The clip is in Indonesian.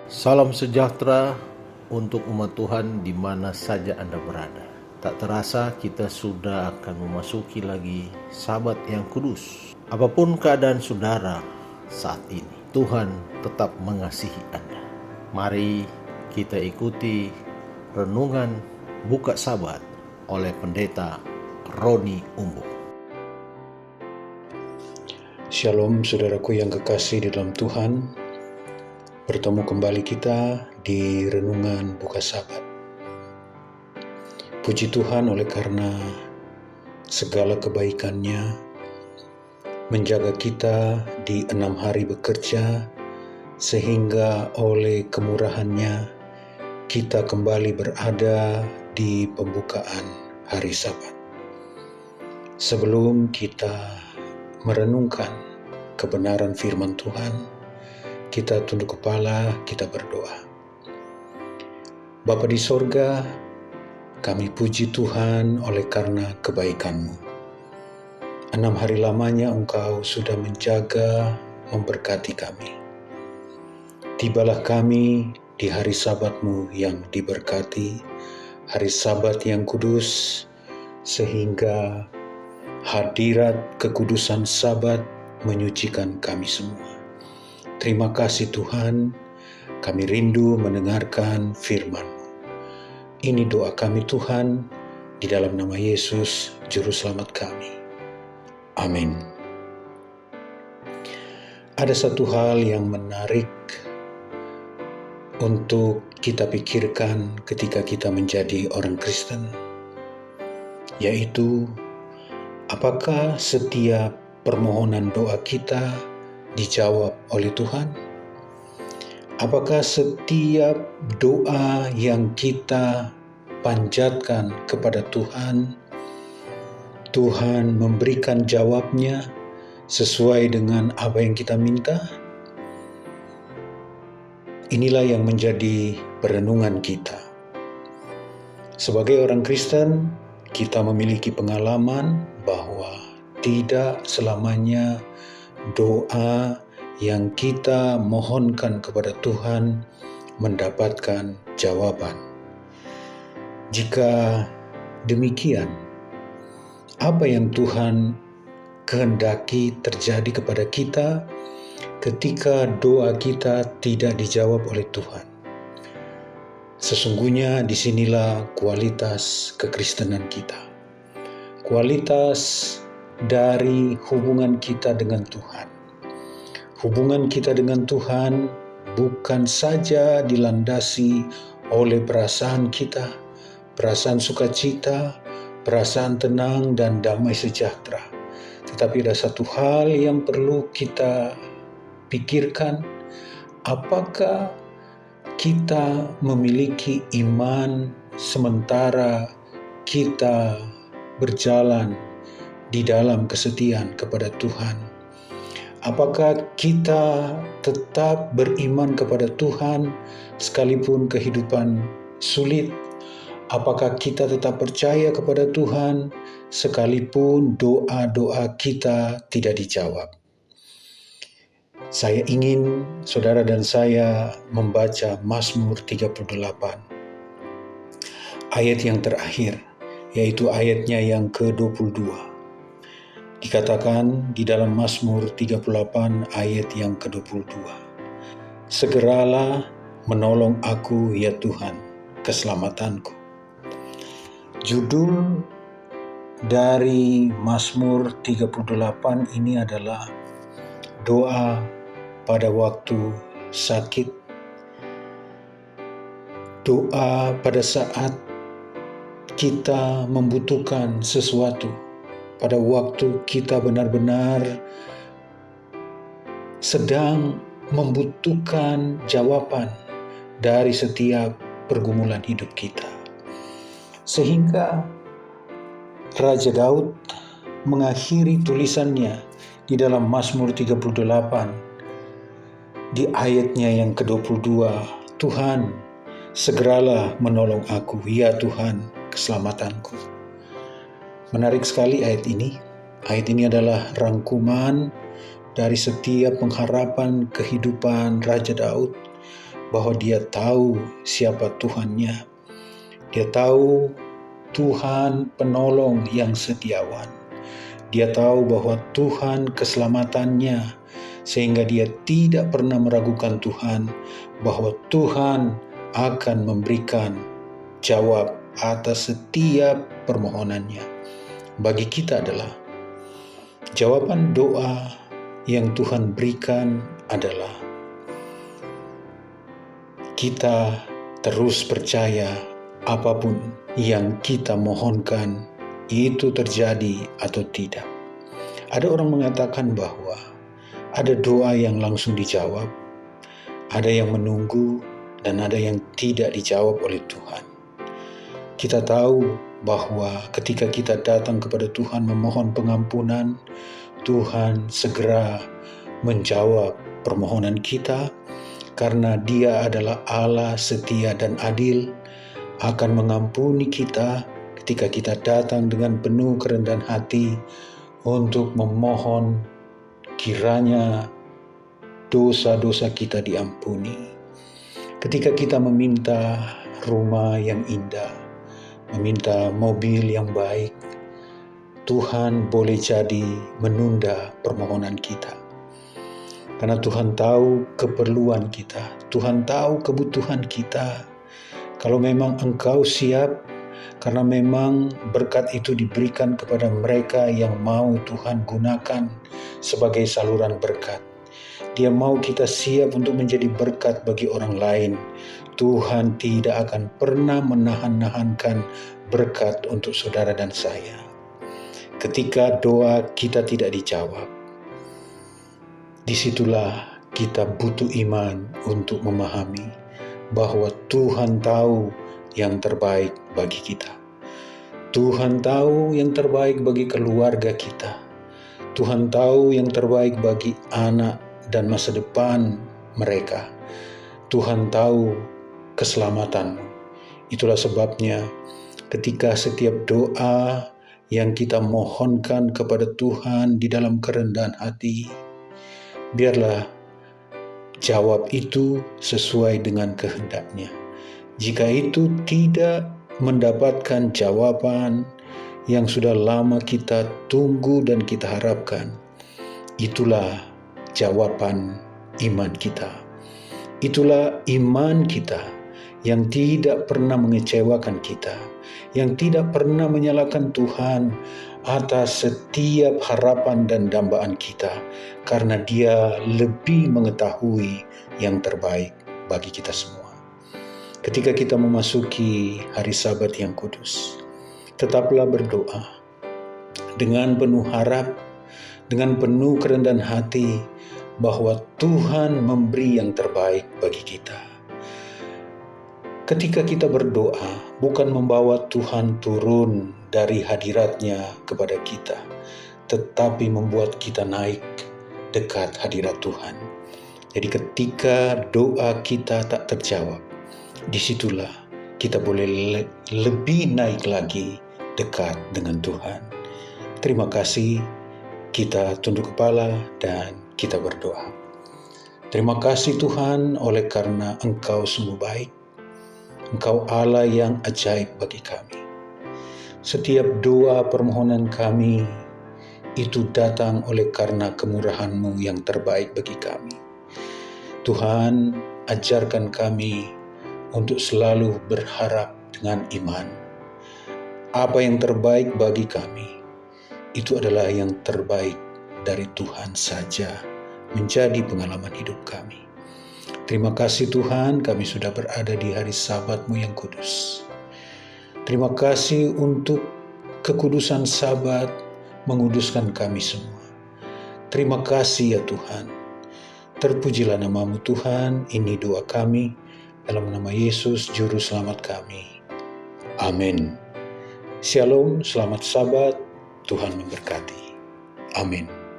Salam sejahtera untuk umat Tuhan di mana saja Anda berada. Tak terasa kita sudah akan memasuki lagi Sabat yang kudus. Apapun keadaan saudara saat ini, Tuhan tetap mengasihi Anda. Mari kita ikuti renungan buka Sabat oleh Pendeta Roni Umbu. Shalom saudaraku yang kekasih di dalam Tuhan. Bertemu kembali kita di renungan buka Sabat. Puji Tuhan oleh karena segala kebaikan-Nya menjaga kita di 6 hari bekerja, sehingga oleh kemurahan-Nya kita kembali berada di pembukaan hari Sabat. Sebelum kita merenungkan kebenaran firman Tuhan, kita tunduk kepala, kita berdoa. Bapa di sorga, kami puji Tuhan oleh karena kebaikan-Mu. 6 hari lamanya Engkau sudah menjaga, memberkati kami. Tibalah kami di hari Sabat-Mu yang diberkati, hari Sabat yang kudus, sehingga hadirat kekudusan Sabat menyucikan kami semua. Terima kasih Tuhan, kami rindu mendengarkan firman-Mu. Ini doa kami Tuhan, di dalam nama Yesus, Juru Selamat kami. Amin. Ada satu hal yang menarik untuk kita pikirkan ketika kita menjadi orang Kristen, yaitu apakah setiap permohonan doa kita dijawab oleh Tuhan? Apakah setiap doa yang kita panjatkan kepada Tuhan, Tuhan memberikan jawabnya sesuai dengan apa yang kita minta? Inilah yang menjadi perenungan kita. Sebagai orang Kristen, kita memiliki pengalaman bahwa tidak selamanya doa yang kita mohonkan kepada Tuhan mendapatkan jawaban. Jika demikian, apa yang Tuhan kehendaki terjadi kepada kita ketika doa kita tidak dijawab oleh Tuhan? Sesungguhnya disinilah kualitas kekristenan kita. Kualitas dari hubungan kita dengan Tuhan. Hubungan kita dengan Tuhan bukan saja dilandasi oleh perasaan kita, perasaan sukacita, perasaan tenang dan damai sejahtera. Tetapi ada satu hal yang perlu kita pikirkan, apakah kita memiliki iman sementara kita berjalan di dalam kesetiaan kepada Tuhan? Apakah kita tetap beriman kepada Tuhan sekalipun kehidupan sulit? Apakah kita tetap percaya kepada Tuhan sekalipun doa-doa kita tidak dijawab? Saya ingin saudara dan saya membaca Mazmur 38, ayat yang terakhir, yaitu ayatnya yang ke-22. Dikatakan di dalam Mazmur 38 ayat yang ke-22, segeralah menolong aku ya Tuhan, keselamatanku. Judul dari Mazmur 38 ini adalah doa pada waktu sakit, doa pada saat kita membutuhkan sesuatu, pada waktu kita benar-benar sedang membutuhkan jawaban dari setiap pergumulan hidup kita. Sehingga Raja Daud mengakhiri tulisannya di dalam Mazmur 38 di ayatnya yang ke-22, Tuhan, segeralah menolong aku, ya Tuhan, keselamatanku. Menarik sekali ayat ini. Ayat ini adalah rangkuman dari setiap pengharapan kehidupan Raja Daud bahwa dia tahu siapa Tuhannya. Dia tahu Tuhan penolong yang setiawan. Dia tahu bahwa Tuhan keselamatannya, sehingga dia tidak pernah meragukan Tuhan, bahwa Tuhan akan memberikan jawab atas setiap permohonannya. Bagi kita adalah jawaban doa yang Tuhan berikan adalah kita terus percaya apapun yang kita mohonkan itu terjadi atau tidak. Ada orang mengatakan bahwa ada doa yang langsung dijawab, ada yang menunggu, dan ada yang tidak dijawab oleh Tuhan. Kita tahu bahwa ketika kita datang kepada Tuhan memohon pengampunan, Tuhan segera menjawab permohonan kita karena Dia adalah Allah setia dan adil, akan mengampuni kita ketika kita datang dengan penuh kerendahan hati untuk memohon kiranya dosa-dosa kita diampuni. Ketika kita meminta rumah yang indah, meminta mobil yang baik, Tuhan boleh jadi menunda permohonan kita. Karena Tuhan tahu keperluan kita, Tuhan tahu kebutuhan kita. Kalau memang engkau siap, karena memang berkat itu diberikan kepada mereka yang mau Tuhan gunakan sebagai saluran berkat. Dia mau kita siap untuk menjadi berkat bagi orang lain. Tuhan tidak akan pernah menahan-nahankan berkat untuk saudara dan saya. Ketika doa kita tidak dijawab, disitulah kita butuh iman untuk memahami bahwa Tuhan tahu yang terbaik bagi kita. Tuhan tahu yang terbaik bagi keluarga kita. Tuhan tahu yang terbaik bagi anak dan masa depan mereka. Tuhan tahu keselamatanmu. Itulah sebabnya ketika setiap doa yang kita mohonkan kepada Tuhan di dalam kerendahan hati, biarlah jawab itu sesuai dengan kehendaknya. Jika itu tidak mendapatkan jawaban yang sudah lama kita tunggu dan kita harapkan, itulah jawaban iman kita. Itulah iman kita yang tidak pernah mengecewakan kita, yang tidak pernah menyalahkan Tuhan atas setiap harapan dan dambaan kita, karena Dia lebih mengetahui yang terbaik bagi kita semua. Ketika kita memasuki hari Sabat yang kudus, tetaplah berdoa dengan penuh harap, dengan penuh kerendahan hati, bahwa Tuhan memberi yang terbaik bagi kita. Ketika kita berdoa, bukan membawa Tuhan turun dari hadiratnya kepada kita, tetapi membuat kita naik dekat hadirat Tuhan. Jadi ketika doa kita tak terjawab, disitulah kita boleh lebih naik lagi dekat dengan Tuhan. Terima kasih, kita tunduk kepala dan kita berdoa. Terima kasih Tuhan, oleh karena Engkau sungguh baik. Engkau Allah yang ajaib bagi kami. Setiap doa permohonan kami itu datang oleh karena kemurahan-Mu yang terbaik bagi kami. Tuhan, ajarkan kami untuk selalu berharap dengan iman. Apa yang terbaik bagi kami, itu adalah yang terbaik dari Tuhan saja menjadi pengalaman hidup kami. Terima kasih Tuhan, kami sudah berada di hari Sabat-Mu yang kudus. Terima kasih untuk kekudusan Sabat menguduskan kami semua. Terima kasih ya Tuhan. Terpujilah nama-Mu Tuhan, ini doa kami dalam nama Yesus Juru Selamat kami. Amin. Shalom, selamat Sabat, Tuhan memberkati. Amin.